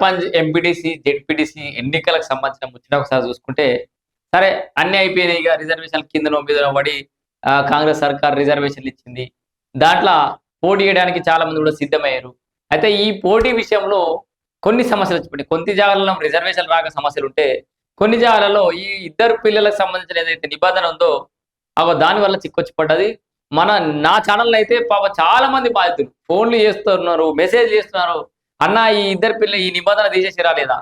Sarpanch, MPTC, ZPTC ఎన్నికలకు సంబంధించిన ముచ్చట ఒకసారి చూసుకుంటే, సరే అన్నీ అయిపోయినాయి. ఇక రిజర్వేషన్ల కిందనో మీదనో పడి కాంగ్రెస్ సర్కార్ రిజర్వేషన్లు ఇచ్చింది. దాంట్ల పోటీ చేయడానికి చాలా మంది కూడా సిద్ధమయ్యారు. అయితే ఈ పోటీ విషయంలో కొన్ని సమస్యలు వచ్చిపోయినాయి. కొన్ని జాగాలలో రిజర్వేషన్ రాక సమస్యలుంటే, కొన్ని జాగాలలో ఈ ఇద్దరు పిల్లలకు సంబంధించిన ఏదైతే నిబంధన ఉందో, దాని వల్ల చిక్కొచ్చి పడ్డది. నా ఛానల్‌లో అయితే పాపం చాలా మంది బాధితులు. ఫోన్‌లు చేస్తున్నారు, మెసేజ్ చేస్తున్నారు. అన్న ఈ నిబంధన తీసేసిరా లేదా?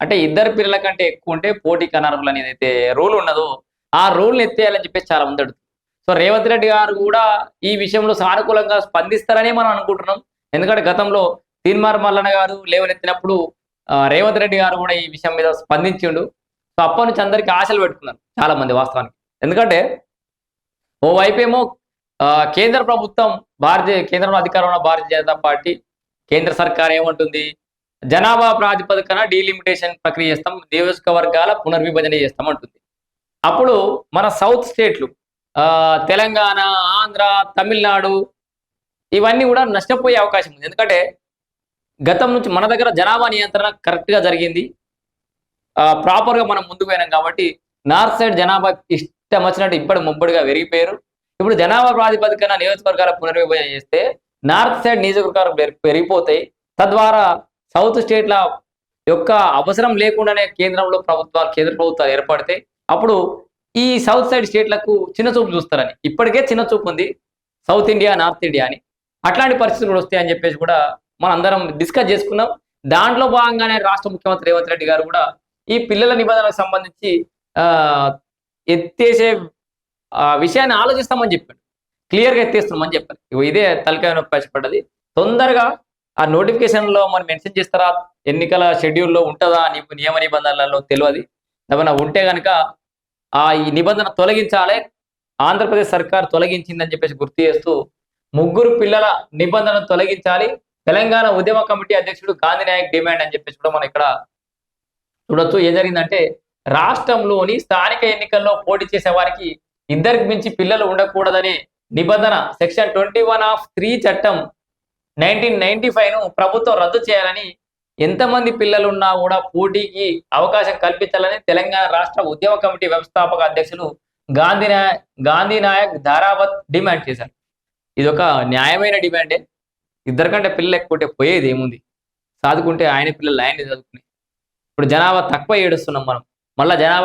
అంటే ఇద్దరు పిల్లల కంటే ఎక్కువుంటే పోటీకి అనర్హులని ఏదైతే రూల్ ఉన్నదో, ఆ రూల్‌ని ఎత్తేయాలని చెప్పేసి చాలా మంది అడుగుతున్నారు. సో, రేవంత్ రెడ్డి గారు కూడా ఈ విషయంలో సానుకూలంగా స్పందిస్తారనే మనం అనుకుంటున్నాం. ఎందుకంటే గతంలో తీన్మార్ మల్లన్న గారు లేవనెత్తినప్పుడు రేవంత్ రెడ్డి గారు కూడా ఈ విషయం మీద స్పందించిండు. సో, అప్పటి నుంచి అందరికి ఆశలు పెట్టుకున్నారు చాలా మంది వాస్తవానికి. ఎందుకంటే ఓవైపేమో కేంద్ర ప్రభుత్వం కేంద్రంలో అధికారంలో ఉన్న భారతీయ జనతా పార్టీ, కేంద్ర సర్కార్ ఏమంటుంది? జనాభా ప్రాతిపదికన డీలిమిటేషన్ ప్రక్రియ చేస్తాం, నియోజకవర్గాల పునర్విభజన చేస్తాం అంటుంది. అప్పుడు మన సౌత్ స్టేట్లు తెలంగాణ, ఆంధ్ర, తమిళనాడు ఇవన్నీ కూడా నష్టపోయే అవకాశం ఉంది. ఎందుకంటే గతం నుంచి మన దగ్గర జనాభా నియంత్రణ కరెక్ట్‌గా జరిగింది. ప్రాపర్‌గా మనం ముందుకు పోయినాం కాబట్టి నార్త్ సైడ్ జనాభా ఇష్టం వచ్చినట్టు ఇప్పటి ముబ్బడిగా పెరిగిపోయారు. ఇప్పుడు జనాభా ప్రాతిపదికన నియోజకవర్గాల పునర్విభజన చేస్తే నార్త్ సైడ్ నియోజకవర్గాలు పెరిగిపోతాయి. తద్వారా సౌత్ స్టేట్ల యొక్క అవసరం లేకుండానే కేంద్ర ప్రభుత్వాలు ఏర్పడితే అప్పుడు ఈ సౌత్ సైడ్ స్టేట్లకు చిన్న చూపు చూస్తారని. ఇప్పటికే చిన్న చూపు ఉంది సౌత్ ఇండియా, నార్త్ ఇండియా అని. అట్లాంటి పరిస్థితులు కూడా వస్తాయని చెప్పేసి కూడా మనందరం డిస్కస్ చేసుకున్నాం. దాంట్లో భాగంగానే రాష్ట్ర ముఖ్యమంత్రి రేవంత్ రెడ్డి గారు కూడా ఈ పిల్లల నిబంధనలకు సంబంధించి ఎత్తేసే విషయాన్ని ఆలోచిస్తామని చెప్పాడు. క్లియర్‌గా ఎత్తేస్తున్నామని చెప్పారు. ఇదే తలకాయ నొప్పి పడ్డది. తొందరగా ఆ నోటిఫికేషన్‌లో మరి మెన్షన్ చేస్తారా? ఎన్నికల షెడ్యూల్‌లో ఉంటదా? నియమ నిబంధనలలో తెలవది. ఏమన్నా ఉంటే గనక ఈ నిబంధన తొలగించాలి. ఆంధ్రప్రదేశ్ సర్కార్ తొలగించిందని చెప్పేసి గుర్తు చేస్తూ, ముగ్గురు పిల్లల నిబంధనను తొలగించాలి. తెలంగాణ ఉద్యమ కమిటీ అధ్యక్షుడు గాంధీ నాయక్ డిమాండ్ అని చెప్పేసి కూడా మనం ఇక్కడ చూడొచ్చు. ఏం జరిగిందంటే రాష్ట్రంలోని స్థానిక ఎన్నికల్లో పోటీ చేసే వారికి ఇద్దరికి మించి పిల్లలు ఉండకూడదనే నిబంధన సెక్షన్ 21 ఆఫ్ 3 చట్టం 1995ను ప్రభుత్వం రద్దు చేయాలని, ఎంతమంది పిల్లలున్నా కూడా పోటీకి అవకాశం కల్పించాలని తెలంగాణ రాష్ట్ర ఉద్యమ కమిటీ వ్యవస్థాపక అధ్యక్షులు గాంధీ నాయక్ ధారావత్ డిమాండ్ చేశారు. ఇది ఒక న్యాయమైన డిమాండే. ఇద్దరికంటే పిల్లలు ఎక్కువ పోయేది ఏముంది? చదువుకుంటే ఆయన పిల్లలు ఆయన్ని చదువుకుని. ఇప్పుడు జనాభా తక్కువ ఏడుస్తున్నాం మనం. మళ్ళా జనాభా